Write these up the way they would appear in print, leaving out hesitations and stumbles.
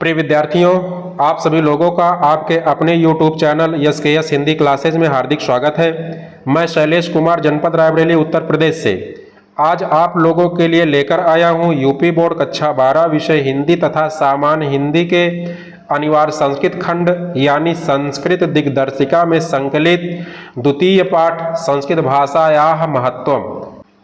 प्रिय विद्यार्थियों, आप सभी लोगों का आपके अपने YouTube channel SKS Hindi classes में हार्दिक स्वागत है। मैं शैलेश कुमार, जनपद रायबरेली, उत्तर प्रदेश से आज आप लोगों के लिए लेकर आया हूं यूपी बोर्ड कक्षा 12 विषय हिंदी तथा सामान्य हिंदी के अनिवार्य संस्कृत खंड यानी संस्कृत दिग्दर्शिका में संकलित द्वितीय पाठ संस्कृत भाषायाः महत्वम्।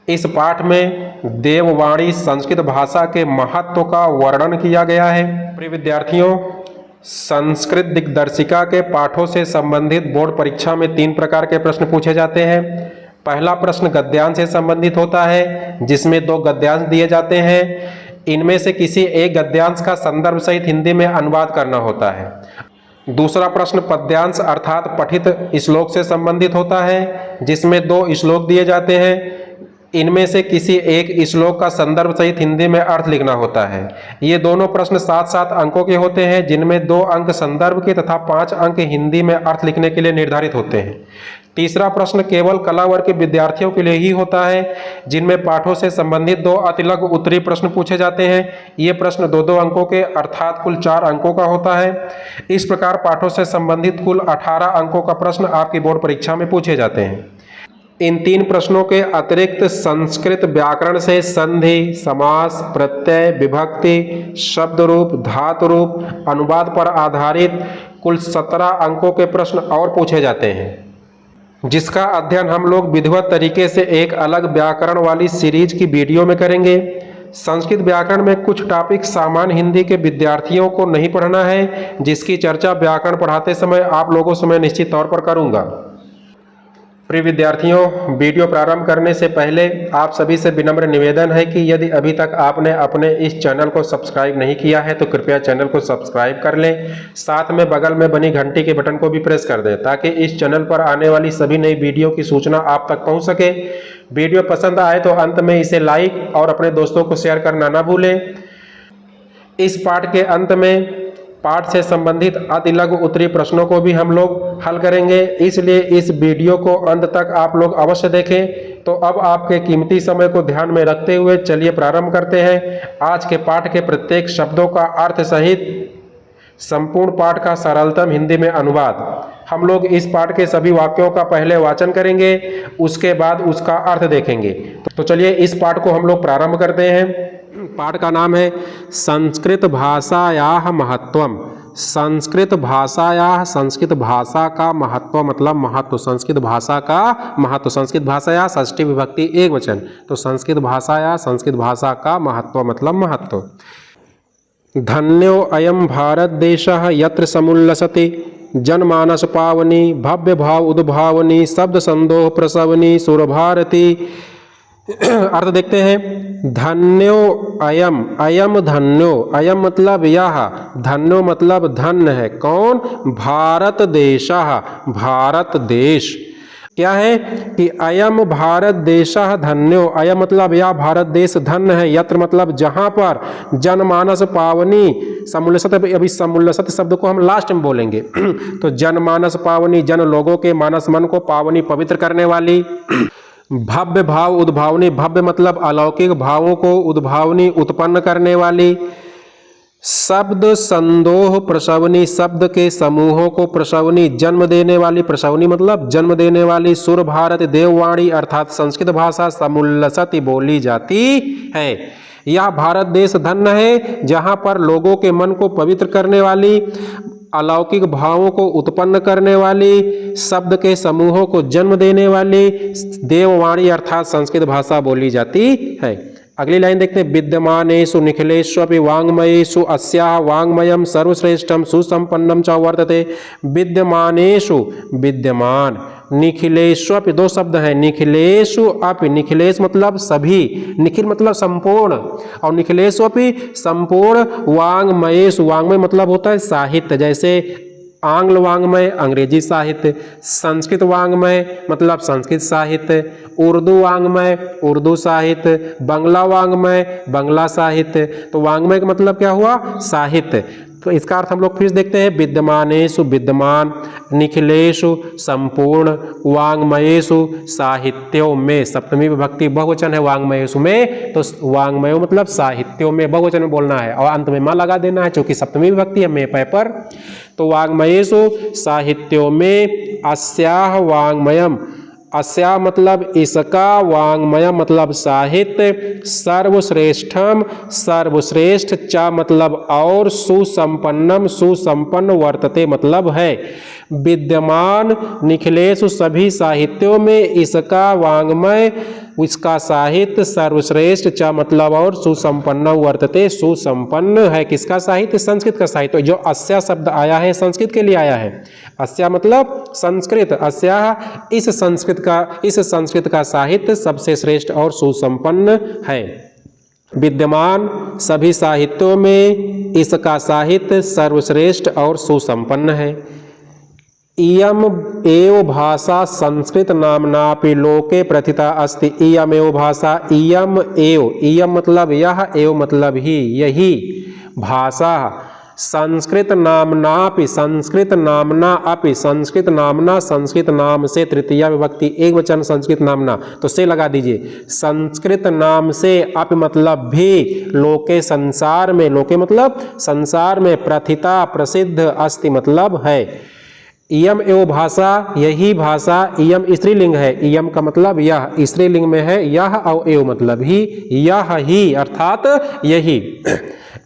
इस पाठ में देववाणी संस्कृत भाषा के महत्व का वर्णन किया गया है। प्रिय विद्यार्थियों, संस्कृत दिग्दर्शिका के पाठों से संबंधित बोर्ड परीक्षा में 3 प्रकार के प्रश्न पूछे जाते हैं। पहला प्रश्न गद्यांश से संबंधित होता है, जिसमें 2 गद्यांश दिए जाते हैं। इनमें से किसी एक गद्यांश का संदर्भ सहित हिंदी में अनुवाद करना होता है। दूसरा प्रश्न पद्यांश अर्थात पठित श्लोक से संबंधित होता है, जिसमें 2 श्लोक दिए जाते हैं। इनमें से किसी एक श्लोक का संदर्भ सहित हिंदी में अर्थ लिखना होता है। ये दोनों प्रश्न 7-7 अंकों के होते हैं, जिनमें 2 अंक संदर्भ के तथा 5 अंक हिंदी में अर्थ लिखने के लिए निर्धारित होते हैं। तीसरा प्रश्न केवल कला वर्ग के विद्यार्थियों के लिए ही होता है, जिनमें पाठों से संबंधित 2 अतिलघु उत्तरीय प्रश्न पूछे जाते हैं। ये प्रश्न 2-2 अंकों के अर्थात कुल 4 अंकों का होता है। इस प्रकार पाठों से संबंधित कुल 18 अंकों का प्रश्न आपकी बोर्ड परीक्षा में पूछे जाते हैं। इन 3 प्रश्नों के अतिरिक्त संस्कृत व्याकरण से संधि, समास, प्रत्यय, विभक्ति, शब्द रूप, धातु रूप, अनुवाद पर आधारित कुल 17 अंकों के प्रश्न और पूछे जाते हैं, जिसका अध्ययन हम लोग विधिवत तरीके से एक अलग व्याकरण वाली सीरीज की वीडियो में करेंगे। संस्कृत व्याकरण में कुछ टॉपिक सामान्य हिंदी के विद्यार्थियों को नहीं पढ़ना है, जिसकी चर्चा व्याकरण पढ़ाते समय आप लोगों से मैं निश्चित तौर पर करूंगा। प्रिय विद्यार्थियों, वीडियो प्रारंभ करने से पहले आप सभी से विनम्र निवेदन है कि यदि अभी तक आपने अपने इस चैनल को सब्सक्राइब नहीं किया है तो कृपया चैनल को सब्सक्राइब कर लें। साथ में बगल में बनी घंटी के बटन को भी प्रेस कर दें, ताकि इस चैनल पर आने वाली सभी नई वीडियो की सूचना आप तक पहुंच सके। वीडियो पसंद आए तो अंत में इसे लाइक और अपने दोस्तों को शेयर करना ना भूलें। इस पाठ के अंत में पाठ से संबंधित अतिलघु उत्तरीय प्रश्नों को भी हम लोग हल करेंगे, इसलिए इस वीडियो को अंत तक आप लोग अवश्य देखें। तो अब आपके कीमती समय को ध्यान में रखते हुए चलिए प्रारंभ करते हैं। आज के पाठ के प्रत्येक शब्दों का अर्थ सहित संपूर्ण पाठ का सरलतम हिंदी में अनुवाद। हम लोग इस पाठ के सभी वाक्यों का पहले वाचन करेंगे, उसके बाद उसका अर्थ देखेंगे। तो चलिए इस पाठ को हम लोग प्रारंभ करते हैं। पाठ का नाम है संस्कृत भाषायाः महत्वम्। संस्कृत भाषायाः, संस्कृत भाषा का महत्व मतलब महत्व, संस्कृत भाषा का महत्व। संस्कृत भाषायाः षष्ठी विभक्ति एकवचन, तो संस्कृत भाषायाः, संस्कृत भाषा का महत्व मतलब महत्व। धन्यो अयं भारत देशः यत्र समुल्लसति जनमानस पावनी भव्य भाव उद्भावनी शब्द संदोह प्रसवनी सुरभारती। अर्थ देखते हैं। धन्यो अयम, अयम धन्यो, अयम मतलब यह, धन्यो मतलब धन्य है। कौन? भारत देशः, भारत देश। क्या है कि अयम भारत देशः धन्यो, अयम मतलब यह भारत देश धन्य है। यत्र मतलब जहाँ पर, जनमानस पावनी, समुल्लसत, अभी समुल्लसत शब्द को हम लास्ट में बोलेंगे। तो जनमानस पावनी, जन लोगों के मानस मन को पावनी पवित्र करने वाली। भव्य भाव उद्भावनी, भव्य मतलब अलौकिक भावों को उद्भावनी उत्पन्न करने वाली। शब्द संदोह प्रसवनी, शब्द के समूहों को प्रसवनी जन्म देने वाली, प्रसवनी मतलब जन्म देने वाली। सुर भारत देववाणी अर्थात संस्कृत भाषा समुल्लसति बोली जाती है। यह भारत देश धन्य है, जहाँ पर लोगों के मन को पवित्र करने वाली, अलौकिक भावों को उत्पन्न करने वाली, शब्द के समूहों को जन्म देने वाली देववाणी अर्थात संस्कृत भाषा बोली जाती है। अगली लाइन देखते हैं। विद्यमानेषु निखिलेष्वपि वाङ्मयेषु अस्याः वाङ्मयं सर्वश्रेष्ठं सुसंपन्नं च वर्तते। विद्यमानेषु, विद्यमान, निखिलेष्वपि 2 शब्द हैं। निखिलेषु अपि, निखिलेश मतलब सभी, निखिल मतलब संपूर्ण, और निखिलेष्वपि संपूर्ण। वाङ्मयेषु, वाङ्मय मतलब होता है साहित्य, जैसे आंग्ल वाङ्मय अंग्रेजी साहित्य, संस्कृत वाङ्मय मतलब संस्कृत साहित्य, उर्दू वाङ्मय उर्दू साहित्य, बंगला वाङ्मय बंगला साहित्य। तो वाङ्मय का मतलब क्या हुआ? साहित्य। तो इसका अर्थ हम लोग फिर देखते हैं, विद्यमानेषु विद्यमान, निखिलेषु संपूर्ण, वाङ्मयेषु साहित्यों में, सप्तमी विभक्ति बहुवचन है वाङ्मयेषु में, तो वाङ्मयो मतलब साहित्यों में, बहुवचन में बोलना है और अंत में मां लगा देना है क्योंकि सप्तमी विभक्ति है में पै पर। तो वाङ्मयेषु साहित्यों में अस्याह वाङ्मयम, अस्या मतलब इसका, वाङ्मय मतलब साहित्य, सर्वश्रेष्ठम सर्वश्रेष्ठ, च मतलब और, सुसंपन्नम सुसंपन्न, वर्तते मतलब है। विद्यमान निखिलेषु सभी साहित्यों में, इसका वाङ्मय इसका साहित्य, सर्वश्रेष्ठ च मतलब और, सुसंपन्न वर्तते सुसंपन्न है। किसका साहित्य? संस्कृत का साहित्य। जो अस्या शब्द आया है संस्कृत के लिए आया है, अस्या मतलब संस्कृत, अस्या इस संस्कृत का साहित्य सबसे श्रेष्ठ और सुसंपन्न है। विद्यमान सभी साहित्यों में, इसका साहित्य सर्वश्रेष्ठ और सुसंपन्न है। इयम एव भाषा संस्कृत नाम्नापि लोके प्रथिता अस्ति। इयम एव भाषा, इयम एव, इयम मतलब यह, एव मतलब ही, यही भाषा, संस्कृत नाम्नापि, संस्कृत नामना अपि, संस्कृत नामना संस्कृत नाम से, तृतीया विभक्ति एक वचन संस्कृत नामना, तो से लगा दीजिए, संस्कृत नाम से, अपि मतलब भी, लोके संसार में, लोके मतलब संसार में, प्रथिता प्रसिद्ध, अस्ति मतलब है। इयम एव भाषा, यही भाषा, इयम स्त्रीलिंग है, इयम का मतलब यह, स्त्रीलिंग में है यह, और एव मतलब ही, यह ही अर्थात यही,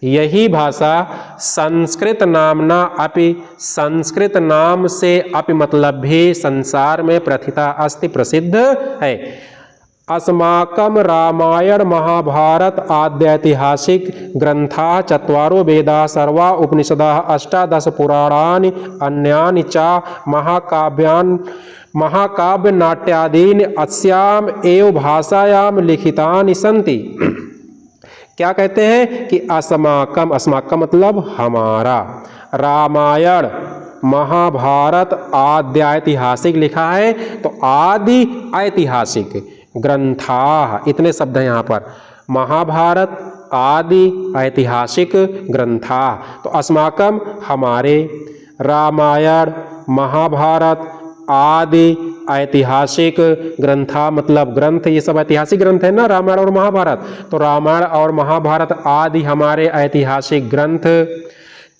यही भाषा संस्कृत नामना अपि, संस्कृत नाम से, अपि मतलब भी, संसार में, प्रथिता अस्ति प्रसिद्ध है। अस्माकं रामायण महाभारत आद्यैतिहासिक ग्रंथाः चत्वारो वेदाः सर्वा उपनिषदाः अष्टादश पुराणानि अन्यानि च महाकाव्य नाट्यादीनि अस्याम एव भाषायाम लिखितानि सन्ति। क्या कहते हैं कि अस्माकम, अस्माकम मतलब हमारा, रामायण महाभारत आद्य ऐतिहासिक लिखा है, तो आदि ऐतिहासिक ग्रंथाः, इतने शब्द हैं यहाँ पर, महाभारत आदि ऐतिहासिक ग्रंथाः, तो अस्माकम हमारे, रामायण महाभारत आदि ऐतिहासिक ग्रंथा मतलब ग्रंथ, ये सब ऐतिहासिक ग्रंथ है ना रामायण और महाभारत, तो रामायण और महाभारत आदि हमारे ऐतिहासिक ग्रंथ।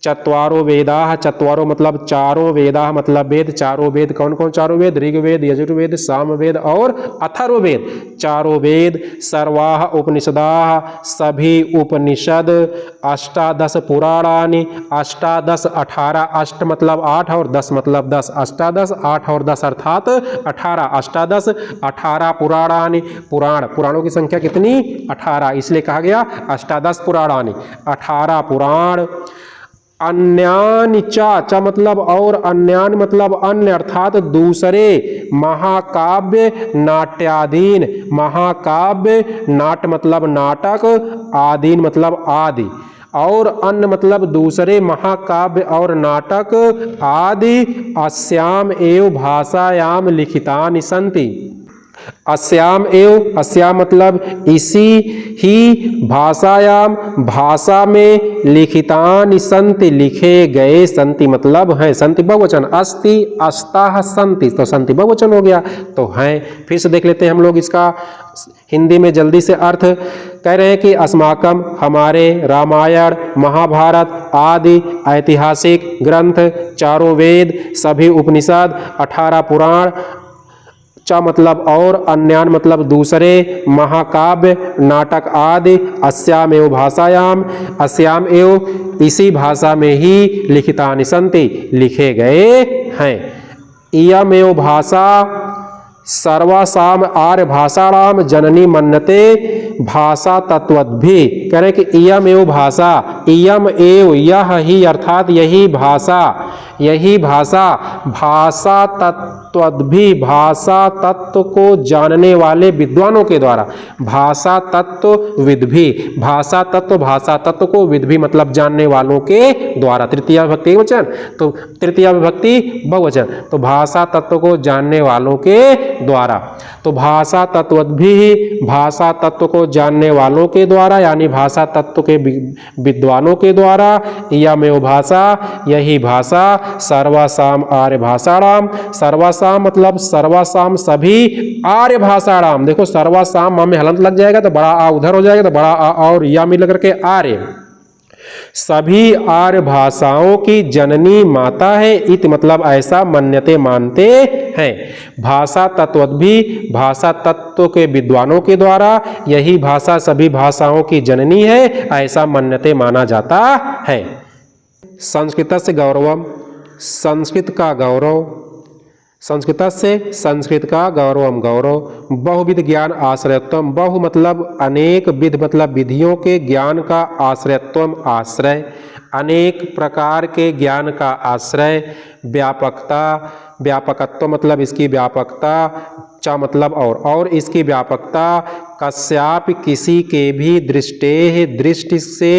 चत्वारो वेदाः, चत्वारो मतलब चारों, वेदाः मतलब वेद, चारों वेद कौन कौन चारों वेद? ऋग्वेद, यजुर्वेद, सामवेद और अथर्ववेद, चारों वेद। सर्वाः उपनिषदाः, सभी उपनिषद। अष्टादश पुराणानि, अष्टादश 18, अष्ट मतलब 8 और 10 मतलब 10, अष्टादश 8 और 10 अर्थात 18, अष्टादश 18 पुराणानि, पुराण, पुराणों की संख्या कितनी? 18, इसलिए कहा गया अष्टादश पुराणानि, 18 पुराण। अन्यानि च मतलब और, अन्यान मतलब अन्य अर्थात दूसरे। महाकाव्य नाट्यादीन, महाकाव्य नाट्य मतलब नाटक, आदीन मतलब आदि, और अन्य मतलब दूसरे महाकाव्य और नाटक आदि अस्याम एव भाषायाम लिखितानि सन्ति। अस्याम एव, अस्याम मतलब इसी ही, भाषायाम भाषा में, लिखितानि सन्ति लिखे गए, सन्ति मतलब है, सन्ति बहुवचन, अस्ति अस्ताः सन्ति, तो सन्ति बहुवचन हो गया, तो हैं। फिर से देख लेते हैं हम लोग इसका हिंदी में जल्दी से अर्थ। कह रहे हैं कि अस्माकम हमारे, रामायण महाभारत आदि ऐतिहासिक ग्रंथ, चारों वेद, सभी उपनिषद, 18 पुराण। च मतलब और, अन्यान मतलब दूसरे, महाकाव्य नाटक आदि, अस्याम एव भाषायाम, अस्याम एव इसी भाषा में ही, लिखितानि सन्ति लिखे गए हैं। इयम एव भाषा सर्वासाम आर्य भाषाणाम जननी मन्यते भाषा तत्वद्भि। कह रहे हैं कि इयम एव भाषा, इयम एव यह ही अर्थात यही भाषा, यही भाषा, भाषा तत्वद्भि, भाषा तत्व को जानने वाले विद्वानों के द्वारा, भाषा तत्व विद्भि, भाषा तत्व को विद्भि मतलब जानने वालों के द्वारा, तृतीया विभक्ति वचन, तो तृतीया विभक्ति बहुवचन, तो भाषा तत्व को जानने वालों के द्वारा, तो भाषा तत्वद्भि, भाषा तत्व को जानने वालों के द्वारा, यानी भाषा तत्व के विद्वानों के द्वारा इयमेव भाषा, यही भाषा सर्वासाम आर्य भाषाणाम, सर्वासाम मतलब सर्वासाम सभी आर्य भाषाणाम। देखो सर्वासाम में हलंत लग जाएगा तो बड़ा आ उधर हो जाएगा, तो बड़ा आ और या मिल करके आर्य, सभी आर्य भाषाओं की जननी माता है। इत मतलब ऐसा मन्यते मानते हैं। भाषा तत्व भी, भाषा तत्व के विद्वानों के द्वारा यही भाषा सभी भाषाओं की जननी है, ऐसा मन्यते माना जाता है। संस्कृतस्य गौरवम, संस्कृत का गौरव, संस्कृतस्य संस्कृत का गौरवम गौरव, बहुविध ज्ञान आश्रयत्वम, बहु मतलब अनेक, विध मतलब विधियों के, ज्ञान का आश्रयत्वम आश्रय, अनेक प्रकार के ज्ञान का आश्रय, व्यापकता, व्यापकत्व मतलब इसकी व्यापकता, चा मतलब और इसकी व्यापकता, कस्याप किसी के भी दृष्टे, दृष्टि से,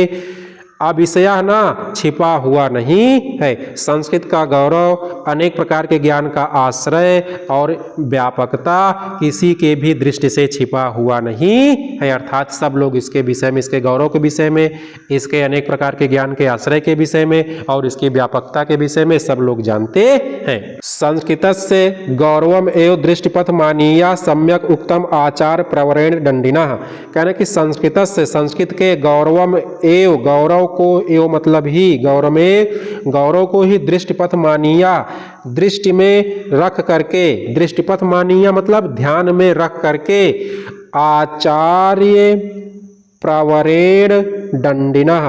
अविषया ना छिपा हुआ नहीं है। संस्कृत का गौरव, अनेक प्रकार के ज्ञान का आश्रय और व्यापकता किसी के भी दृष्टि से छिपा हुआ नहीं है, अर्थात सब लोग इसके विषय में, इसके गौरव के विषय में, इसके अनेक प्रकार के ज्ञान के आश्रय के विषय में और इसकी व्यापकता के विषय में सब लोग जानते हैं। संस्कृतस्य गौरवम एवं दृष्टिपथ मानीया सम्यक उत्तम आचार प्रवरेण दंडिना, कहने कि संस्कृतस्य संस्कृत के गौरवम एवं, गौरव को एवं मतलब ही, गौरव में गौरव को ही दृष्टिपथ मानिया, दृष्टि में रख करके, दृष्टिपथ मानिया मतलब ध्यान में रख करके, आचार्य प्रवरेण दंडिना,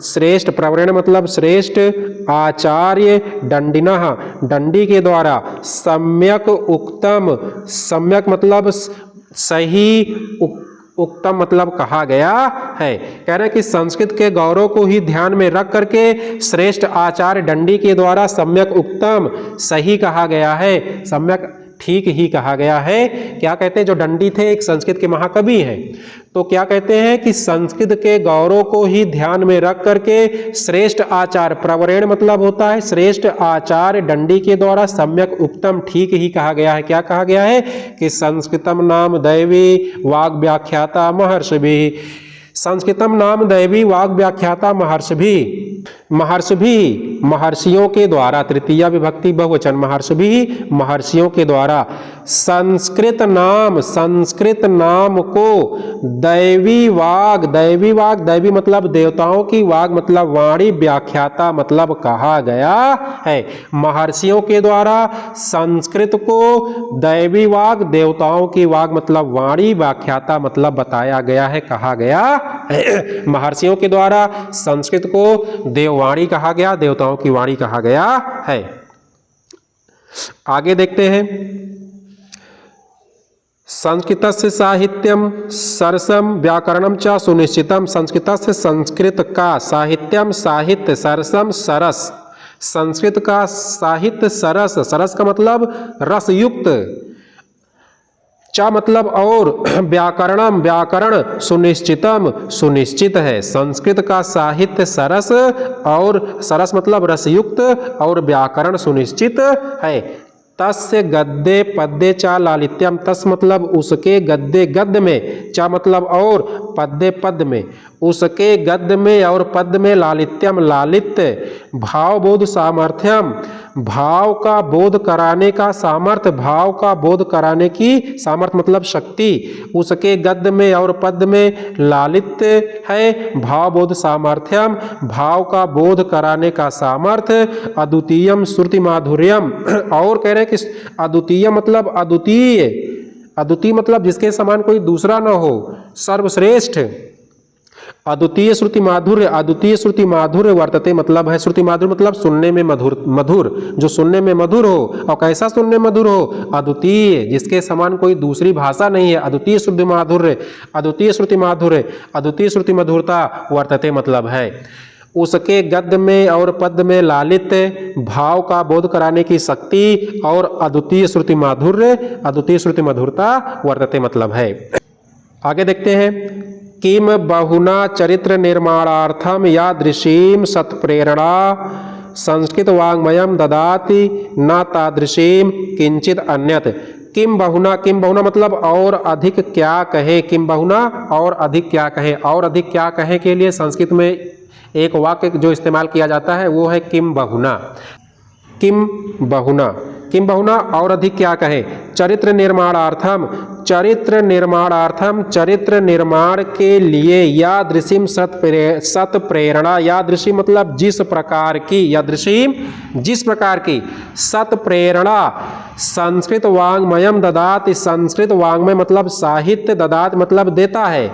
श्रेष्ठ, प्रवरेण मतलब श्रेष्ठ, आचार्य दंडिना दंडी के द्वारा, सम्यक उक्तम, सम्यक मतलब सही, उत्तम मतलब कहा गया है। कह रहे कि संस्कृत के गौरव को ही ध्यान में रख करके श्रेष्ठ आचार्य दंडी के द्वारा सम्यक उत्तम सही कहा गया है, सम्यक ठीक ही कहा गया है। क्या कहते हैं, जो दंडी थे एक संस्कृत के महाकवि हैं, तो क्या कहते हैं कि संस्कृत के गौरव को ही ध्यान में रख करके श्रेष्ठ आचार्य, प्रवरेण मतलब होता है श्रेष्ठ आचार्य दंडी के द्वारा सम्यक उत्तम ठीक ही कहा गया है। क्या कहा गया है कि संस्कृतम नाम दैवी वाग व्याख्याता महर्षिभिः, संस्कृतम नाम दैवी वाग व्याख्याता महर्षिभिः, महर्षिभिः महर्षियों के द्वारा, तृतीया विभक्ति बहुवचन, महर्षिभिः महर्षियों के द्वारा, संस्कृत नाम, संस्कृत नाम को दैवी वाग, दैवी वाग, दैवी मतलब देवताओं की, वाग मतलब वाणी, व्याख्याता मतलब कहा गया है। महर्षियों के द्वारा संस्कृत को दैवी वाग, देवताओं की वाग मतलब वाणी, व्याख्याता मतलब बताया गया है, कहा गया है। महर्षियों के द्वारा संस्कृत को देववाणी कहा गया, देवताओं की वाणी कहा गया है। आगे देखते हैं, संस्कृतस्य साहित्यम सरसम व्याकरणम च सुनिश्चितम, संस्कृतस्य संस्कृत का साहित्यम, साहित्य, सरसम सरस, संस्कृत का साहित्य सरस, सरस का मतलब रसयुक्त, चा मतलब और, व्याकरणम व्याकरण, सुनिश्चितम सुनिश्चित है। संस्कृत का साहित्य सरस और, सरस मतलब रसयुक्त और व्याकरण सुनिश्चित है। तस्य गद्य पद्य चा लालित्यम, तस मतलब उसके, गद्य गद्य में, चा मतलब और, पद्य पद में, उसके गद्य में और पद में, लालित्यम लालित्य, भाव बोध सामर्थ्यम, भाव का बोध कराने का सामर्थ्य, भाव का बोध कराने की सामर्थ्य मतलब शक्ति, उसके गद्य में और पद में लालित्य है, भाव बोध सामर्थ्यम भाव का बोध कराने का सामर्थ्य, अद्वितीयम श्रुति माधुर्यम, और कह रहे हैं कि अद्वितीय मतलब अद्वितीय, अद्वितीय मतलब जिसके समान कोई दूसरा न हो, सर्वश्रेष्ठ, अद्वितीय श्रुति माधुर्य, अद्वितीय श्रुति माधुर्य वर्तते मतलब है, श्रुति माधुर्य मतलब सुनने में मधुर, मधुर जो सुनने में मधुर हो, और कैसा सुनने में मधुर हो, अद्वितीय जिसके समान कोई दूसरी भाषा नहीं है, अद्वितीय श्रुति माधुर्य, अद्वितीय श्रुति माधुर्य, अद्वितीय श्रुति मधुरता वर्तते मतलब है, उसके गद्य में और पद में लालित्य, भाव का बोध कराने की शक्ति और अद्वितीय श्रुति माधुर्य, अद्वितीय श्रुति मधुरता वर्तते मतलब है। आगे देखते हैं, किम बहुना चरित्र निर्माणार्थम यादृशीम सत्प्रेरणा संस्कृत वाङ्मयम ददाति न तादृशीम किंचित अन्यत। किम बहुना, किम बहुना मतलब और अधिक क्या कहे, किम बहुना और अधिक क्या कहे, और अधिक क्या कहे के लिए संस्कृत में एक वाक्य जो इस्तेमाल किया जाता है वो है किम बहुना। किम बहुना, किम बहुना और अधिक क्या कहे, चरित्र निर्माणार्थम, चरित्र निर्माणार्थम, चरित्र निर्माण के लिए यादृशीम सत प्रेरणा, यादृशी मतलब जिस प्रकार की, यादृशीम जिस प्रकार की, सत प्रेरणा संस्कृत वाङ्मयम ददात, संस्कृत वाङ्मय मतलब साहित्य, ददात मतलब देता है,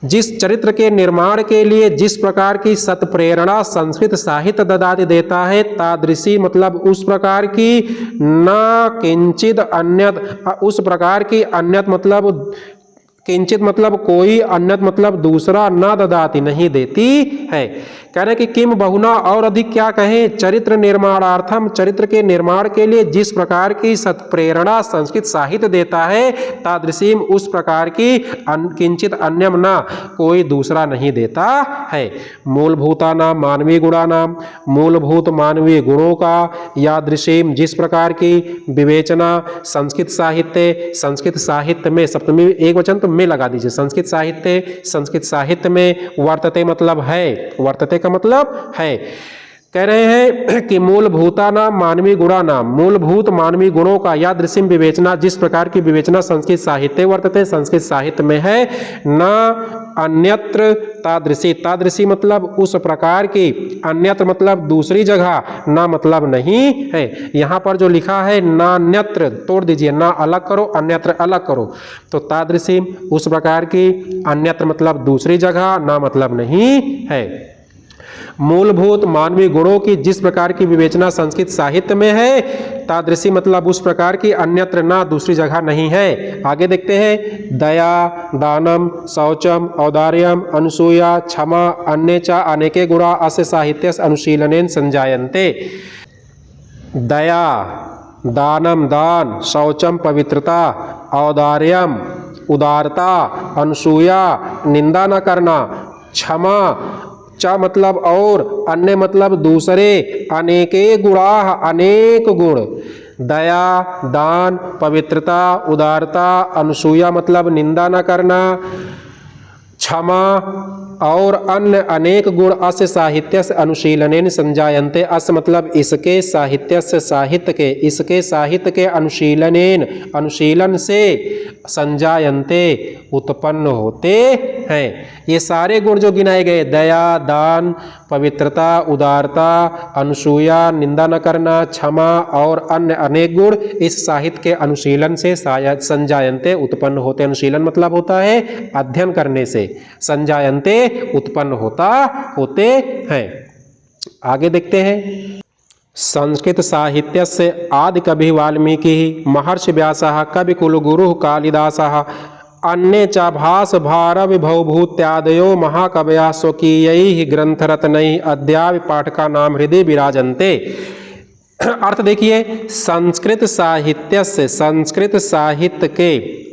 जिस चरित्र के निर्माण के लिए जिस प्रकार की सत्प्रेरणा संस्कृत साहित्य ददाति देता है, तादृशी मतलब उस प्रकार की, न किंचित अन्यत, उस प्रकार की, अन्यत मतलब किंचित मतलब कोई, अन्यत मतलब दूसरा, न ददाति नहीं देती है। कह रहे कि किम बहुना और अधिक क्या कहें, चरित्र निर्माणार्थम, चरित्र के निर्माण के लिए जिस प्रकार की सत्प्रेरणा संस्कृत साहित्य देता है, तादृशीम उस प्रकार की, किंचित अन्यम ना कोई दूसरा नहीं देता है। मूलभूता नाम मानवीय गुणा नाम, मूलभूत मानवीय गुणों का यादृशीम जिस प्रकार की विवेचना संस्कृत साहित्य में, सप्तमी एक वचन तो में लगा दीजिए, संस्कृत साहित्य में वर्तते मतलब है, वर्तते का मतलब है। कह रहे हैं कि मूलभूता नाम मानवीय गुणा नाम, मूलभूत मानवीय गुणों का यादृशीम विवेचना जिस प्रकार की विवेचना संस्कृत साहित्य वर्तते, संस्कृत साहित्य में है, न अन्यत्र तादृशी, तादृशी मतलब उस प्रकार की, अन्यत्र मतलब दूसरी जगह, न मतलब नहीं है। यहाँ पर जो लिखा है नान्यत्र तोड़ दीजिए, ना अलग करो, अन्यत्र अलग करो, तो तादृशी उस प्रकार की, अन्यत्र मतलब दूसरी जगह, ना मतलब नहीं है। मूलभूत मानवीय गुणों की जिस प्रकार की विवेचना संस्कृत साहित्य में है, तादृशी मतलब उस प्रकार की, अन्यत्र ना दूसरी जगह नहीं है। आगे देखते हैं, दया, दानम, शौचम, औदार्यम, अनुसूया, क्षमा, अन्य च अनेके गुणा अस्य साहित्य अनुशीलनेन संजायन्ते। दया, दानम दान, शौचम पवित्रता, औदार्यम उदारता, अनुसूया निंदा न करना, क्षमा च मतलब और, अन्य मतलब दूसरे, अनेके गुणा अनेक गुण, दया, दान, पवित्रता, उदारता, अनुसूया मतलब निंदा न करना, क्षमा और अन्य अनेक गुण अस्य साहित्य से अनुशीलनेन संजायन्ते। अस्य मतलब इसके, साहित्य से साहित्य के, इसके साहित्य के अनुशीलनेन अनुशीलन से, संजायन्ते उत्पन्न होते हैं। ये सारे गुण जो गिनाए गए, दया, दान, पवित्रता, उदारता, अनुसूया, निंदा न करना, क्षमा और अन्य अनेक गुण इस साहित्य के अनुशीलन से संजायन्ते उत्पन्न होते। अनुशीलन मतलब होता है अध्ययन करने से, संजायन्ते उत्पन्न होते हैं। आगे देखते हैं, संस्कृत साहित्य से आदि कवि वाल्मीकि, महर्षि व्यासः, कवि कुलगुरुः कालिदासः, अन्ये च भास भारवि भवभूत्यादयो महाकवयः स्वकीयैः ग्रंथरत्नैः अद्यापि पाठकानां हृदय विराजन्ते। अर्थ देखिए, संस्कृत साहित्य से, संस्कृत साहित्य के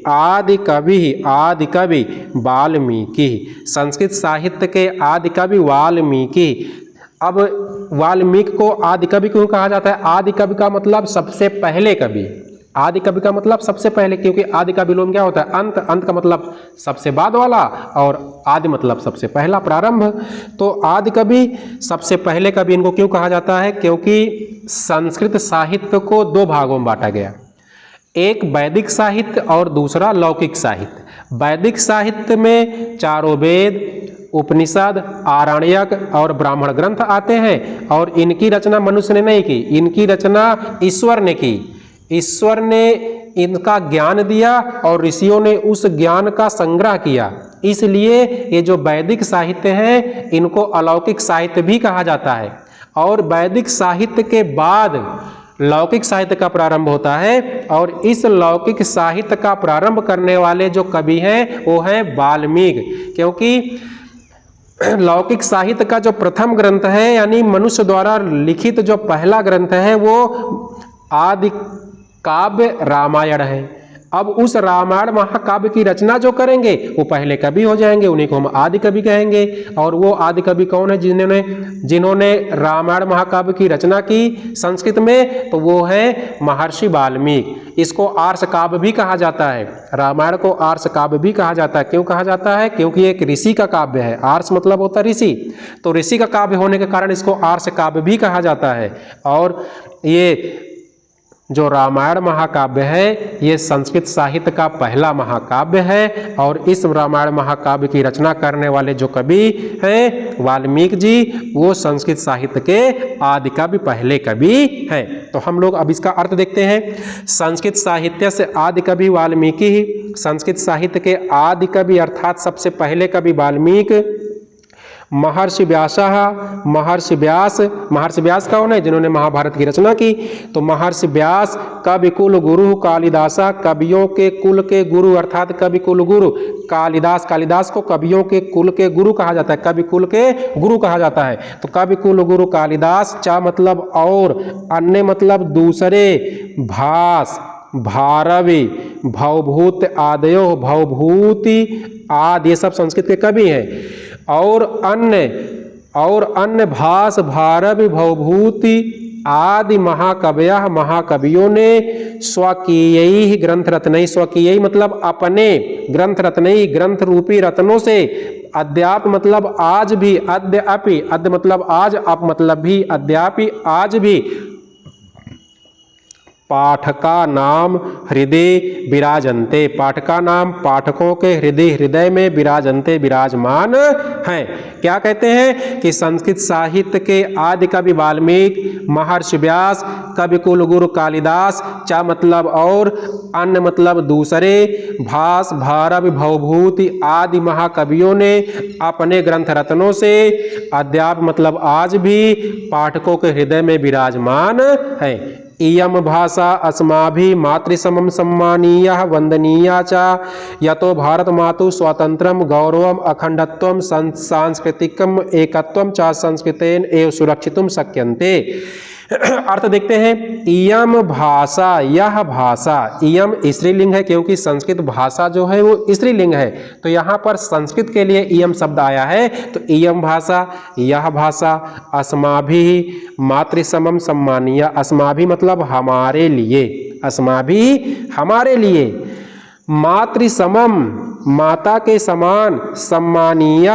आदि कवि वाल्मीकि, संस्कृत साहित्य के आदि कवि वाल्मीकि। अब वाल्मीकि को आदि कवि क्यों कहा जाता है? आदि कवि का मतलब सबसे पहले कवि, आदि कवि का मतलब सबसे पहले, क्योंकि आदि का विलोम क्या होता है? अंत, अंत का मतलब सबसे बाद वाला, और आदि मतलब सबसे पहला, प्रारंभ। तो आदि कवि, सबसे पहले कवि इनको क्यों कहा जाता है? क्योंकि संस्कृत साहित्य को दो भागों में बांटा गया, एक वैदिक साहित्य और दूसरा लौकिक साहित्य। वैदिक साहित्य में चारों वेद, उपनिषद, आरण्यक और ब्राह्मण ग्रंथ आते हैं, और इनकी रचना मनुष्य ने नहीं की, इनकी रचना ईश्वर ने की। ईश्वर ने इनका ज्ञान दिया और ऋषियों ने उस ज्ञान का संग्रह किया। इसलिए ये जो वैदिक साहित्य है इनको अलौकिक साहित्य भी कहा जाता है। और वैदिक साहित्य के बाद लौकिक साहित्य का प्रारंभ होता है, और इस लौकिक साहित्य का प्रारंभ करने वाले जो कवि हैं वो हैं वाल्मीकि। क्योंकि लौकिक साहित्य का जो प्रथम ग्रंथ है, यानी मनुष्य द्वारा लिखित जो पहला ग्रंथ है, वो आदि काव्य रामायण है। अब उस रामायण महाकाव्य की रचना जो करेंगे वो पहले कवि हो जाएंगे, उन्हीं को हम आदि कवि कहेंगे। और वो आदि कवि कौन है? जिन्होंने रामायण महाकाव्य की रचना की संस्कृत में, तो वो है महर्षि वाल्मीकि। इसको आर्ष काव्य भी कहा जाता है, रामायण को आर्ष काव्य भी कहा जाता है। क्यों कहा जाता है? क्योंकि एक ऋषि का काव्य है। आर्ष मतलब होता है ऋषि, तो ऋषि का काव्य होने के कारण इसको आर्ष काव्य भी कहा जाता है। और ये जो रामायण महाकाव्य है ये संस्कृत साहित्य का पहला महाकाव्य है। और इस रामायण महाकाव्य की रचना करने वाले जो कवि हैं वाल्मीकि जी, वो संस्कृत साहित्य के आदि कवि, पहले कवि हैं। तो हम लोग अब इसका अर्थ देखते हैं। संस्कृत साहित्य से आदि कवि वाल्मीकि ही। संस्कृत साहित्य के आदि कवि अर्थात सबसे पहले कवि वाल्मीकि। महर्षि व्यासः, महर्षि व्यास कौन है? जिन्होंने महाभारत की रचना की। तो महर्षि व्यास कवि कुल गुरु कालिदासा, कवियों के कुल के गुरु अर्थात कवि कुल गुरु कालिदास। कालिदास को कवियों के कुल के गुरु कहा जाता है, कवि कुल के गुरु कहा जाता है। तो कवि कुल गुरु कालिदास, चा मतलब और, अन्य मतलब दूसरे, भास भारवी भवभूत आदयो, भवभूति आदि, ये सब संस्कृत के कवि हैं। और अन्य भास भारवी भवभूति आदि महाकवयः, महाकवियों ने स्वकीय ग्रंथ रत्नैः, स्वकीय मतलब अपने, ग्रंथ रत्नैः ग्रंथ रूपी रत्नों से, अद्याप मतलब आज भी, अद्यापि, अद्य मतलब आज, अप मतलब भी, अद्यापि आज भी, पाठका नाम हृदय विराजन्ते, पाठका नाम पाठकों के हृदय में विराजन्ते, विराजमान हैं। क्या कहते हैं कि संस्कृत साहित्य के आदि कवि वाल्मीकि, महर्षि व्यास, कवि कुल गुरु कालिदास, चा मतलब और, अन्य मतलब दूसरे, भास भारवी भवभूति आदि महाकवियों ने अपने ग्रंथ रत्नों से, अद्याप मतलब आज भी, पाठकों के हृदय में विराजमान है। इयम भाषा अस्माभिः मातृसमं सम्मानीयः वंदनीया च, यतो भारत मातु स्वातंत्र्यं गौरवम् अखंडत्वं सांस्कृतिकम् एकत्वं च संस्कृतेन एव सुरक्षितुं शक्यन्ते। अर्थ देखते हैं। इयम भाषा, यह भाषा, इयम स्त्रीलिंग है क्योंकि संस्कृत भाषा जो है वो स्त्रीलिंग है, तो यहाँ पर संस्कृत के लिए इयम शब्द आया है। तो इयम भाषा, यह भाषा, अस्माभिः मातृसमं सम्मानीय, अस्माभिः मतलब हमारे लिए, अस्माभिः हमारे लिए, मातृसमम माता के समान, सम्मानीय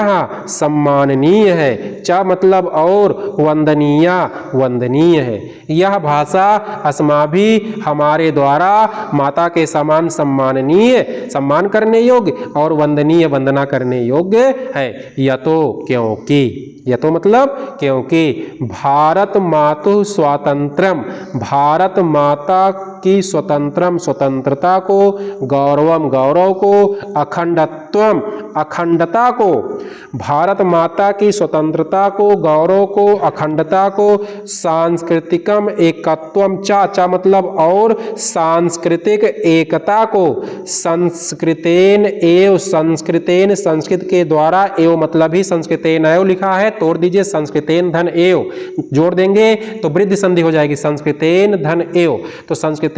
सम्माननीय है, च मतलब और, वंदनीय वंदनीय है। यह भाषा अस्माभिः हमारे द्वारा माता के समान सम्माननीय, सम्मान करने योग्य, और वंदनीय वंदना करने योग्य है। यतो क्योंकि, यतो मतलब क्योंकि, भारत मातु स्वातंत्र्यम, भारत माता की स्वतंत्रम स्वतंत्रता को, गौरवम गौरव को, अखंडत्वम अखंडता को, भारत माता की स्वतंत्रता को, गौरव को, अखंडता को, सांस्कृतिकम एकत्वम चा मतलब और, सांस्कृतिक एकता को, संस्कृतेन एव, संस्कृतेन संस्कृत के द्वारा, एव मतलब ही संस्कृतेन एव लिखा है, तोड़ दीजिए, संस्कृतेन धन एव जोड़ देंगे तो वृद्धि संधि हो जाएगी, संस्कृतेन धन एव, तो संस्कृतेन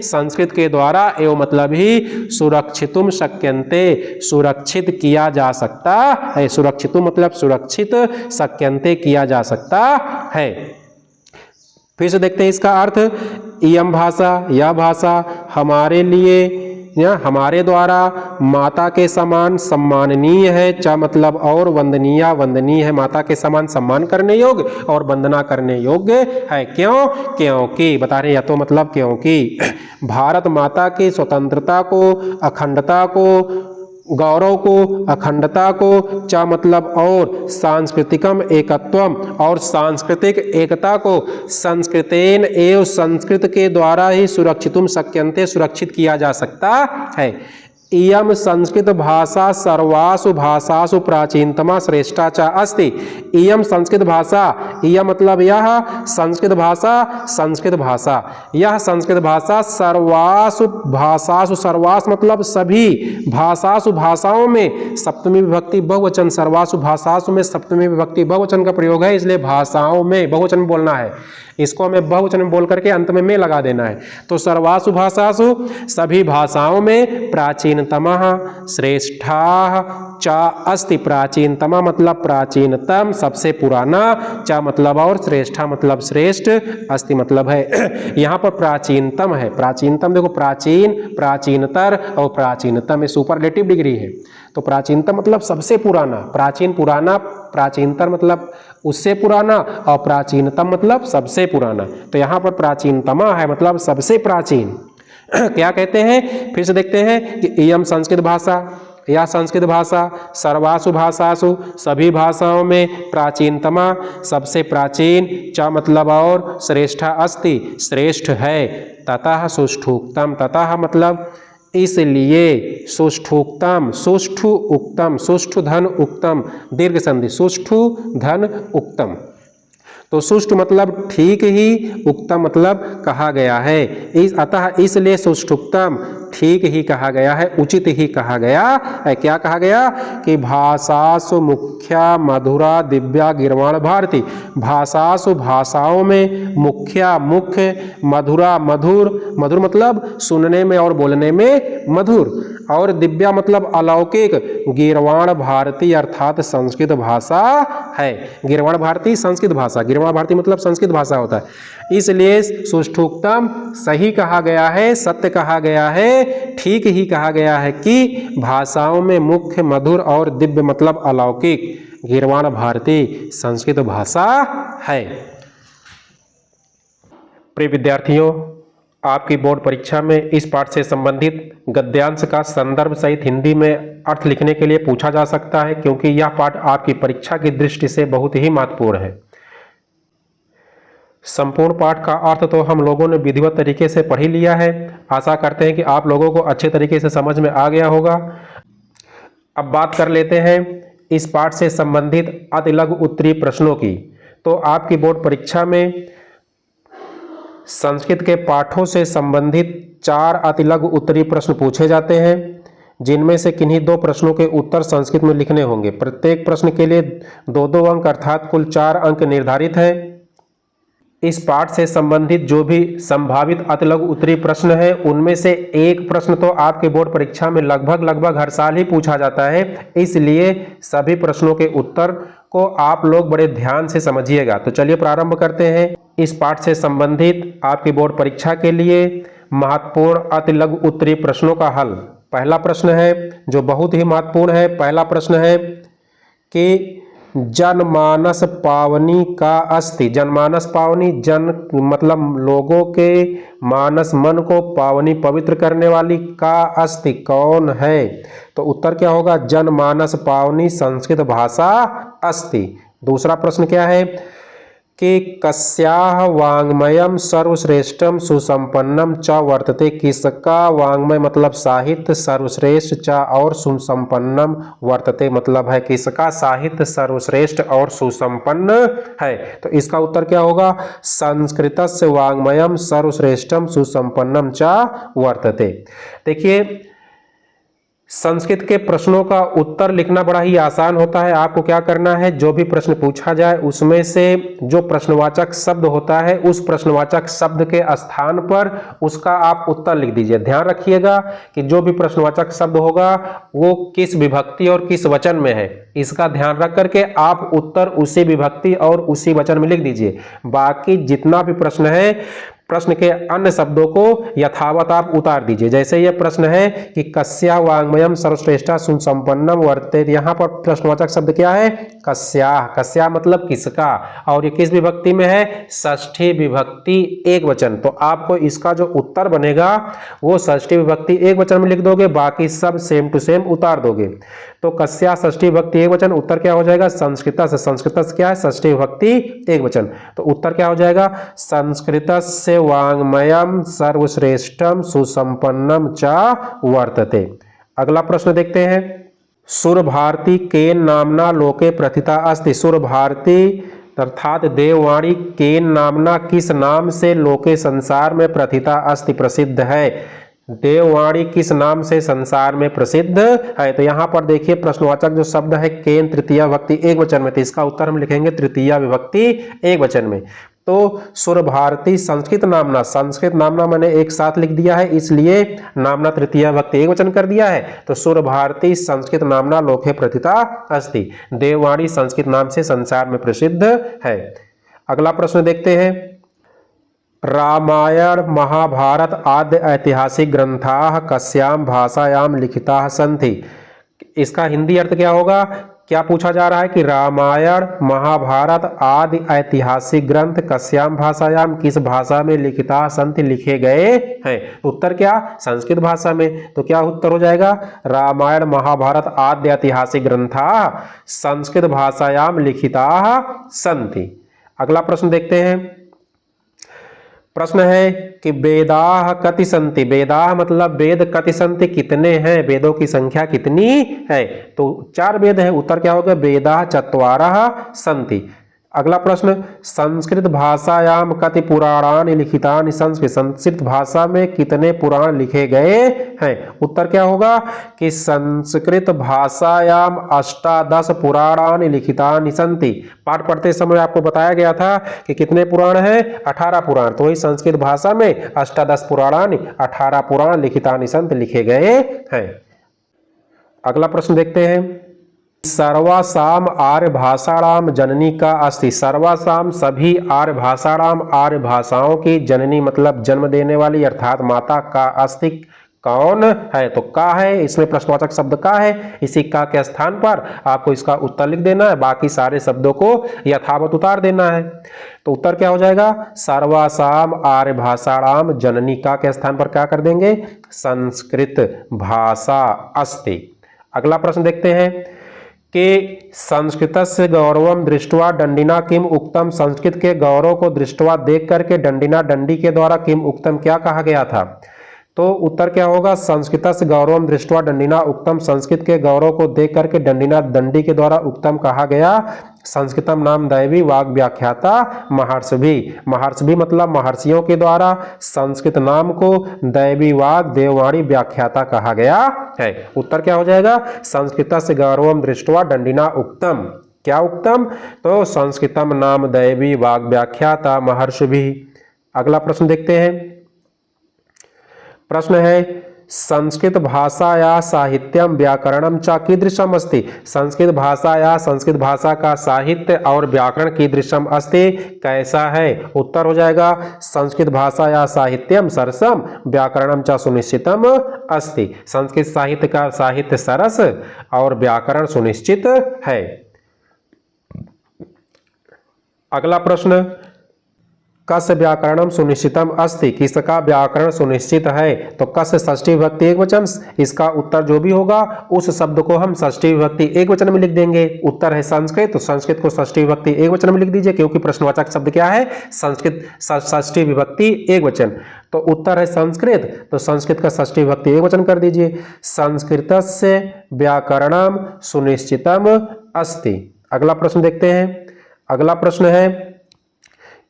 संस्कृत के द्वारा, एव मतलब ही सुरक्षितुम शक्यन्ते, सुरक्षित किया जा सकता है, सुरक्षितुम मतलब सुरक्षित, शक्यन्ते किया जा सकता है। फिर से देखते हैं इसका अर्थ। इयम भाषा, यह भाषा हमारे लिए या हमारे द्वारा माता के समान सम्माननीय है, च मतलब और, वंदनीय वंदनीय है, माता के समान सम्मान करने योग्य और वंदना करने योग्य है। क्यों? क्योंकि बता रहे, या तो मतलब क्योंकि भारत माता की स्वतंत्रता को, अखंडता को, गौरव को, अखंडता को, च मतलब और, सांस्कृतिकम एकत्वम और सांस्कृतिक एकता को, संस्कृतेन एव संस्कृत के द्वारा ही सुरक्षितुम शक्यन्ते सुरक्षित किया जा सकता है। इयं संस्कृत भाषा सर्वासु भाषासु प्राचीनतमा श्रेष्ठा च अस्ति। इयं संस्कृत भाषा, इयं मतलब यह संस्कृत भाषा, यह संस्कृत भाषा सर्वासु भाषासु, सर्वास मतलब सभी, भाषासु भाषाओं में, सप्तमी विभक्ति बहुवचन, सर्वासु भाषासु में सप्तमी विभक्ति बहुवचन का प्रयोग है, इसलिए भाषाओं में बहुवचन बोलना है। इसको हमें बहुवचन में बोल करके अंत में लगा देना है। तो सर्वासु भाषासु सभी भाषाओं में प्राचीनतमः श्रेष्ठा च अस्ति। प्राचीनतमा मतलब प्राचीनतम, सबसे पुराना, च मतलब और, श्रेष्ठा मतलब श्रेष्ठ, अस्ति मतलब है। यहाँ पर प्राचीनतम है, प्राचीनतम देखो, प्राचीन, प्राचीनतर और प्राचीनतम, ये सुपरलेटिव डिग्री है। तो प्राचीनतम मतलब सबसे पुराना, प्राचीन पुराना, प्राचीनतर मतलब उससे पुराना, और प्राचीनतम मतलब सबसे पुराना। तो यहाँ पर प्राचीनतमा है मतलब सबसे प्राचीन। क्या कहते हैं, फिर से देखते हैं कि इयं संस्कृत भाषा, यह संस्कृत भाषा सर्वासु भाषासु सभी भाषाओं में प्राचीनतमा सबसे प्राचीन, च मतलब और, श्रेष्ठा अस्ति श्रेष्ठ है, ततः सुष्ठुक्तम, ततः मतलब इसलिए, सुष्ठुक्तम, सुष्ठु उक्तम, सुष्ठु धन उक्तम, दीर्घ संधि, सुष्ठु धन उक्तम। तो सुष्ठु मतलब ठीक ही, उक्तम मतलब कहा गया है, अतः इसलिए सुष्ठुक्तम ठीक ही कहा गया है, उचित ही कहा गया है। क्या कहा गया कि भाषासु मुख्या मधुरा दिव्या गीर्वाण भारती, भाषासु भाषाओं में, मुख्या मुख्य, मधुरा मधुर, मधुर मतलब सुनने में और बोलने में मधुर, और दिव्या मतलब अलौकिक, गीर्वाण भारती अर्थात संस्कृत भाषा है। गीर्वाण भारती संस्कृत भाषा, गीर्वाण भारती मतलब संस्कृत भाषा होता है। इसलिए सुष्ठुक्तम सही कहा गया है, सत्य कहा गया है, ठीक ही कहा गया है कि भाषाओं में मुख्य, मधुर और दिव्य मतलब अलौकिक गीर्वाण भारती संस्कृत भाषा है। प्रिय विद्यार्थियों, आपकी बोर्ड परीक्षा में इस पाठ से संबंधित गद्यांश का संदर्भ सहित हिंदी में अर्थ लिखने के लिए पूछा जा सकता है, क्योंकि यह पाठ आपकी परीक्षा की दृष्टि से बहुत ही महत्वपूर्ण है। संपूर्ण पाठ का अर्थ तो हम लोगों ने विधिवत तरीके से पढ़ ही लिया है। आशा करते हैं कि आप लोगों को अच्छे तरीके से समझ में आ गया होगा। अब बात कर लेते हैं इस पाठ से संबंधित अति लघु उत्तरीय प्रश्नों की। तो आपकी बोर्ड परीक्षा में संस्कृत के पाठों से संबंधित 4 अति लघु उत्तरीय प्रश्न पूछे जाते हैं, जिनमें से किन्हीं 2 प्रश्नों के उत्तर संस्कृत में लिखने होंगे। प्रत्येक प्रश्न के लिए 2-2 अंक अर्थात कुल 4 अंक निर्धारित है। इस पाठ से संबंधित जो भी संभावित अति लघु उत्तरीय प्रश्न है, उनमें से एक प्रश्न तो आपके बोर्ड परीक्षा में लगभग हर साल ही पूछा जाता है, इसलिए सभी प्रश्नों के उत्तर को आप लोग बड़े ध्यान से समझिएगा। तो चलिए प्रारंभ करते हैं इस पाठ से संबंधित आपकी बोर्ड परीक्षा के लिए महत्वपूर्ण अति लघु उत्तरीय प्रश्नों का हल। पहला प्रश्न है जो बहुत ही महत्वपूर्ण है। पहला प्रश्न है कि जनमानस पावनी का अस्ति। जनमानस पावनी, जन मतलब लोगों के, मानस मन को, पावनी पवित्र करने वाली, का अस्ति कौन है। तो उत्तर क्या होगा, जनमानस पावनी संस्कृत भाषा अस्ति। दूसरा प्रश्न क्या है कि कस्याः वाङ्मयं सर्वश्रेष्ठम सुसंपन्नम च वर्तते। किसका वाङ्मय मतलब साहित्य सर्वश्रेष्ठ, च और सुसंपन्नम वर्तते मतलब है किसका साहित्य सर्वश्रेष्ठ और सुसंपन्न है। तो इसका उत्तर क्या होगा, संस्कृतस्य वाङ्मयं सर्वश्रेष्ठम सुसंपन्नम च वर्तते। देखिए, संस्कृत के प्रश्नों का उत्तर लिखना बड़ा ही आसान होता है। आपको क्या करना है, जो भी प्रश्न पूछा जाए उसमें से जो प्रश्नवाचक शब्द होता है, उस प्रश्नवाचक शब्द के स्थान पर उसका आप उत्तर लिख दीजिए। ध्यान रखिएगा कि जो भी प्रश्नवाचक शब्द होगा वो किस विभक्ति और किस वचन में है, इसका ध्यान रख करके आप उत्तर उसी विभक्ति और उसी वचन में लिख दीजिए। बाकी जितना भी प्रश्न है, प्रश्न के अन्य शब्दों को यथावत आप उतार दीजिए। जैसे यह प्रश्न है कि कस्या वाङ्मयं सर्वश्रेष्ठा सुसंपन्नम वर्तते, यहाँ पर प्रश्नवाचक शब्द क्या है, कस्या। कस्या मतलब किसका, और ये किस विभक्ति में है, षष्ठी विभक्ति एक वचन। तो आपको इसका जो उत्तर बनेगा वो षष्ठी विभक्ति एक वचन में लिख दोगे, बाकी सब सेम टू सेम उतार दोगे। तो कस्या षष्ठी विभक्ति एक वचन, उत्तर क्या हो जाएगा, संस्कृतस्य। संस्कृतस्य क्या है, षष्ठी विभक्ति एक वचन। तो उत्तर क्या हो जाएगा, संस्कृतस्य वाङ्मयं सर्वश्रेष्ठम सुसंपन्नम च वर्तते। अगला प्रश्न देखते हैं। सुरभारती केन नामना लोके प्रथिता अस्ति। सुरभारती अर्थात देववाणी केन नामना किस नाम से लोके संसार में प्रथिता अस्ति प्रसिद्ध है। देववाणी किस नाम से संसार में प्रसिद्ध है। तो यहां पर देखिए प्रश्नवाचक जो शब्द है केन तृतीया विभक्ति एक वचन में, तो इसका उत्तर हम लिखेंगे तृतीया विभक्ति एक वचन में। तो सुरभारती संस्कृत नामना, संस्कृत नामना मैंने एक साथ लिख दिया है इसलिए नामना तृतीया विभक्ति एक वचन कर दिया है। तो सुरभारती संस्कृत नामना लोके प्रथिता अस्ति। देववाणी संस्कृत नाम से संसार में प्रसिद्ध है। अगला प्रश्न देखते हैं। रामायण महाभारत आदि ऐतिहासिक ग्रंथाः कस्यां भाषायां लिखिताः सन्ति। इसका हिंदी अर्थ क्या होगा। क्या पूछा जा रहा है कि रामायण महाभारत आदि ऐतिहासिक ग्रंथ कस्यां भाषायां किस भाषा में लिखिता सन्ति लिखे गए हैं। उत्तर क्या संस्कृत भाषा में। तो क्या उत्तर हो जाएगा रामायण महाभारत आदि ऐतिहासिक ग्रंथा संस्कृत भाषायां लिखिता सन्ति। अगला प्रश्न देखते हैं। प्रश्न है कि वेदाः कति सन्ति। वेदाः मतलब वेद कति सन्ति कितने हैं, वेदों की संख्या कितनी है। तो 4 वेद है। उत्तर क्या होगा वेदाः चत्वारः सन्ति। अगला प्रश्न संस्कृत भाषायां कति पुराणानि लिखितानि संस्कृत। संस्कृत भाषा में कितने पुराण लिखे गए हैं। उत्तर क्या होगा कि संस्कृत भाषायां 18 पुराणानि लिखितानि सन्ति। पाठ पढ़ते समय आपको बताया गया था कि कितने पुराण हैं 18 पुराण। तो वही संस्कृत भाषा में 18 पुराणानि 18 पुराण लिखितानि सन्ति लिखे गए हैं। अगला प्रश्न देखते हैं। सर्वासाम आर्य भाषाणाम जननी का अस्ति। सर्वासाम सभी आर्य भाषाणाम आर्य भाषाओं की जननी मतलब जन्म देने वाली अर्थात माता का अस्ति कौन है। तो का है इसमें प्रश्नवाचक शब्द का है। इसी का के स्थान पर आपको इसका उत्तर लिख देना है, बाकी सारे शब्दों को यथावत उतार देना है। तो उत्तर क्या हो जाएगा सर्वासाम आर्य भाषाणाम जननी का के स्थान पर क्या कर देंगे संस्कृत भाषा अस्ति। अगला प्रश्न देखते हैं कि संस्कृतस्य गौरवम दृष्ट्वा दंडिना किम उक्तम। संस्कृत के गौरव को दृष्ट्वा देख करके दंडिना दंडी के द्वारा किम उक्तम क्या कहा गया था। तो उत्तर क्या होगा संस्कृतस्य गौरवम दृष्ट्वा दंडिना उक्तम। संस्कृत के गौरव को देख करके दंडिना दंडी के द्वारा उक्तम कहा गया। संस्कृतम नाम दैवी वाग व्याख्याता महर्षि। महर्षि मतलब महर्षियों के द्वारा संस्कृत नाम को दैवी वाग देववाणी व्याख्याता कहा गया है। उत्तर क्या हो जाएगा संस्कृतस्य गौरवम दृष्ट्वा दंडिना उक्तम। क्या उक्तम तो संस्कृतम नाम दैवी वाग व्याख्याता महर्षि। अगला प्रश्न देखते हैं। प्रश्न है संस्कृत भाषा या साहित्यम व्याकरणम च कीदृशम अस्ति। संस्कृत भाषा या संस्कृत भाषा का साहित्य और व्याकरण कीदृशम अस्ति कैसा है। उत्तर हो जाएगा संस्कृत भाषा या साहित्यम सरसम व्याकरणम च सुनिश्चितम अस्ति। संस्कृत साहित्य का साहित्य सरस और व्याकरण सुनिश्चित है। अगला प्रश्न कस्य व्याकरणम सुनिश्चितम अस्ति। किसका व्याकरण सुनिश्चित है। तो कस्य षष्ठी विभक्ति एक वचन। इसका उत्तर जो भी होगा उस शब्द को हम षष्ठी विभक्ति एक वचन में लिख देंगे। उत्तर है संस्कृत। तो संस्कृत को षष्ठी विभक्ति एक वचन में लिख दीजिए क्योंकि प्रश्नवाचक शब्द क्या है संस्कृत षष्ठी विभक्ति एक वचन। तो उत्तर है संस्कृत। तो संस्कृत का षष्ठी विभक्ति एक वचन कर दीजिए। संस्कृतस्य व्याकरणम सुनिश्चितम अस्ति। अगला प्रश्न देखते हैं। अगला प्रश्न है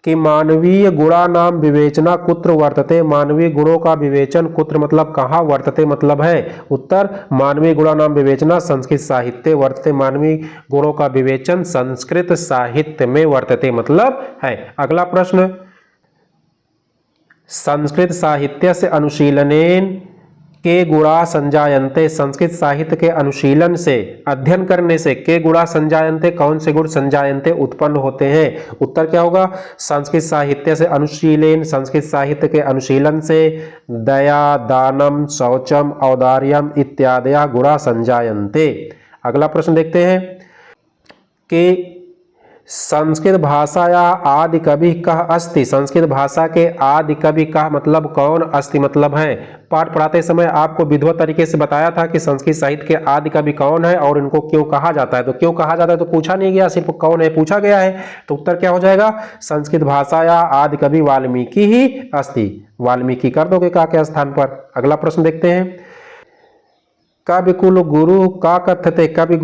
कि मानवीय गुणानाम विवेचना कुत्र वर्तते। मानवीय गुणों का विवेचन कुत्र मतलब कहाँ वर्तते मतलब है। उत्तर मानवीय गुणानाम विवेचना संस्कृत साहित्य वर्तते। मानवीय गुणों का विवेचन संस्कृत साहित्य में वर्तते मतलब है। अगला प्रश्न संस्कृत साहित्य से अनुशीलनेन के गुणा संजायन्ते। संस्कृत साहित्य के अनुशीलन से अध्ययन करने से के गुणा संजायन्ते कौन से गुण संजायन्ते उत्पन्न होते हैं। उत्तर क्या होगा संस्कृत साहित्य से अनुशीलन संस्कृत साहित्य के अनुशीलन से दया दानम शौचम औदार्यम इत्यादि गुणा संजायन्ते। अगला प्रश्न देखते हैं कि संस्कृत भाषा या आदि कवि कह अस्ति। संस्कृत भाषा के आदि कवि कह मतलब कौन अस्ति मतलब है। पाठ पढ़ाते समय आपको विधिवत तरीके से बताया था कि संस्कृत साहित्य के आदि कवि कौन है और इनको क्यों कहा जाता है। तो क्यों कहा जाता है तो पूछा नहीं गया, सिर्फ कौन है पूछा गया है। तो उत्तर क्या हो जाएगा संस्कृत भाषा या आदि कवि वाल्मीकि ही अस्ति। वाल्मीकि कर दोगे का के स्थान पर। अगला प्रश्न देखते हैं कवि कुल गुरु का कथ्यते, कवि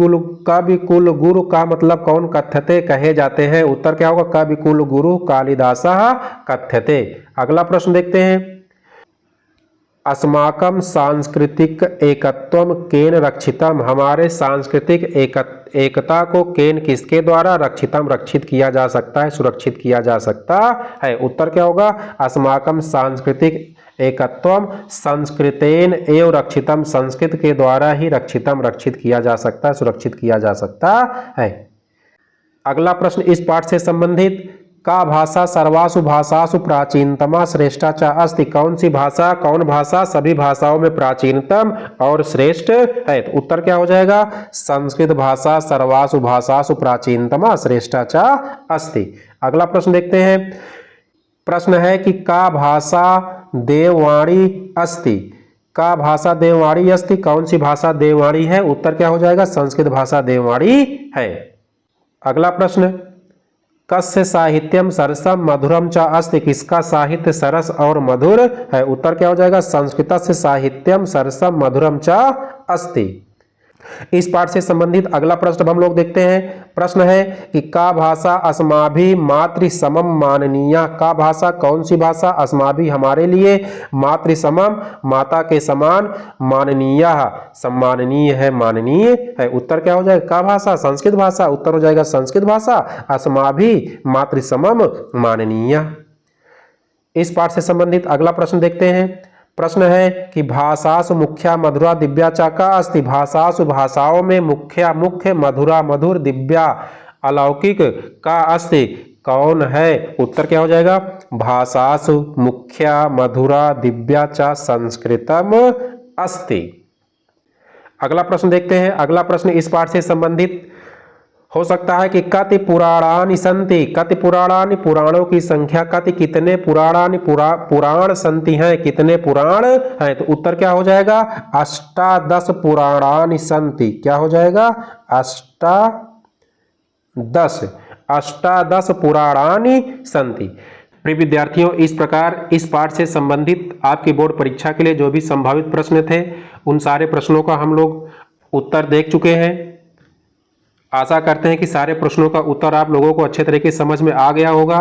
कुल गुरु का मतलब कौन कथ्यते कहे जाते हैं? उत्तर क्या होगा? कवि कुल गुरु कालिदासः कथ्यते। अगला प्रश्न देखते हैं, अस्माकं सांस्कृतिक एकत्वम केन रक्षितम, हमारे सांस्कृतिक एकता को केन किसके द्वारा रक्षित किया जा सकता है, सुरक्षित किया जा सकता है? उत्तर क्या होगा? अस्माकं सांस्कृतिक एकत्वम संस्कृतेन एव रक्षितम, संस्कृत के द्वारा ही रक्षित किया जा सकता है, सुरक्षित किया जा सकता है। अगला प्रश्न इस पाठ से संबंधित, का भाषा सर्वासु भाषासु प्राचीनतमा श्रेष्ठा च अस्ति, कौन भाषा सभी भाषाओं में प्राचीनतम और श्रेष्ठ है? तो उत्तर क्या हो जाएगा? संस्कृत भाषा सर्वासु भाषासु प्राचीनतमा श्रेष्ठा च अस्ति। अगला प्रश्न देखते हैं, प्रश्न है कि का भाषा देववाणी अस्ति, का भाषा देववाणी अस्ति, कौन सी भाषा देववाणी है? उत्तर क्या हो जाएगा? संस्कृत भाषा देववाणी है। अगला प्रश्न, कस्य साहित्यम सरसम मधुरम च अस्ति, किसका साहित्य सरस और मधुर है? उत्तर क्या हो जाएगा? संस्कृतस्य साहित्यम सरसम मधुरम च अस्ति। इस पाठ से संबंधित अगला प्रश्न हम लोग देखते हैं। प्रश्न है कि का भाषा अस्माभि मातृ समम माननीय, का भाषा कौन सी भाषा अस्माभि हमारे लिए मातृ समम माता के समान माननीय सम्माननीय है, माननीय है? उत्तर क्या हो जाएगा? का भाषा संस्कृत भाषा, उत्तर हो जाएगा संस्कृत भाषा अस्माभि मातृ समम माननीय। इस पाठ से संबंधित अगला प्रश्न देखते हैं। प्रश्न है कि भाषासु मुख्या मधुरा दिव्या च का अस्ति, भाषासु भाषाओं में मुख्य मधुरा मधुर दिव्या अलौकिक का अस्ति, कौन है? उत्तर क्या हो जाएगा? भाषासु मुख्या मधुरा दिव्या च संस्कृतम अस्ति। अगला प्रश्न देखते हैं। अगला प्रश्न इस पाठ से संबंधित हो सकता है कि कति पुराणानि संति, कति पुराणानि पुराणों की संख्या, कति कितने पुराणानि पुराण संति हैं, कितने पुराण हैं? तो उत्तर क्या हो जाएगा? अष्टादश पुराणानि संति। क्या हो जाएगा? अष्टादश पुराणानि संति। प्रिय विद्यार्थियों, इस प्रकार इस पाठ से संबंधित आपकी बोर्ड परीक्षा के लिए जो भी संभावित प्रश्न थे उन सारे प्रश्नों का हम लोग उत्तर देख चुके हैं। आशा करते हैं कि सारे प्रश्नों का उत्तर आप लोगों को अच्छे तरीके से समझ में आ गया होगा।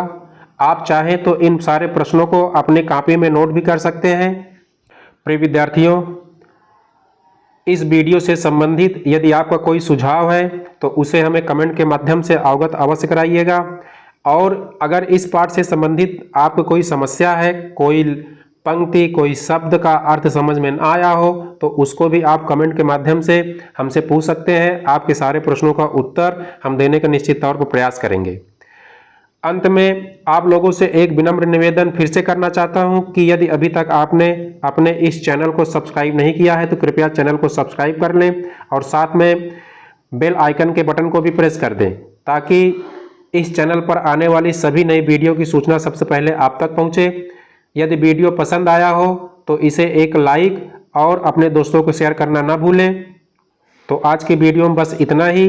आप चाहें तो इन सारे प्रश्नों को अपने कॉपी में नोट भी कर सकते हैं। प्रिय विद्यार्थियों, इस वीडियो से संबंधित यदि आपका कोई सुझाव है तो उसे हमें कमेंट के माध्यम से अवगत अवश्य कराइएगा। और अगर इस पाठ से संबंधित आपको कोई समस्या है, कोई पंक्ति कोई शब्द का अर्थ समझ में न आया हो तो उसको भी आप कमेंट के माध्यम से हमसे पूछ सकते हैं। आपके सारे प्रश्नों का उत्तर हम देने का निश्चित तौर पर प्रयास करेंगे। अंत में आप लोगों से एक विनम्र निवेदन फिर से करना चाहता हूं कि यदि अभी तक आपने अपने इस चैनल को सब्सक्राइब नहीं किया है तो कृपया चैनल को सब्सक्राइब कर लें और साथ में बेल आइकन के बटन को भी प्रेस कर दें ताकि इस चैनल पर आने वाली सभी नई वीडियो की सूचना सबसे पहले आप तक पहुंचे। यदि वीडियो पसंद आया हो तो इसे एक लाइक और अपने दोस्तों को शेयर करना ना भूलें। तो आज की वीडियो में बस इतना ही।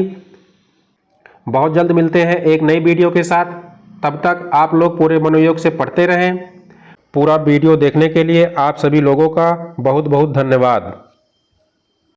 बहुत जल्द मिलते हैं एक नई वीडियो के साथ। तब तक आप लोग पूरे मनोयोग से पढ़ते रहें। पूरा वीडियो देखने के लिए आप सभी लोगों का बहुत बहुत धन्यवाद।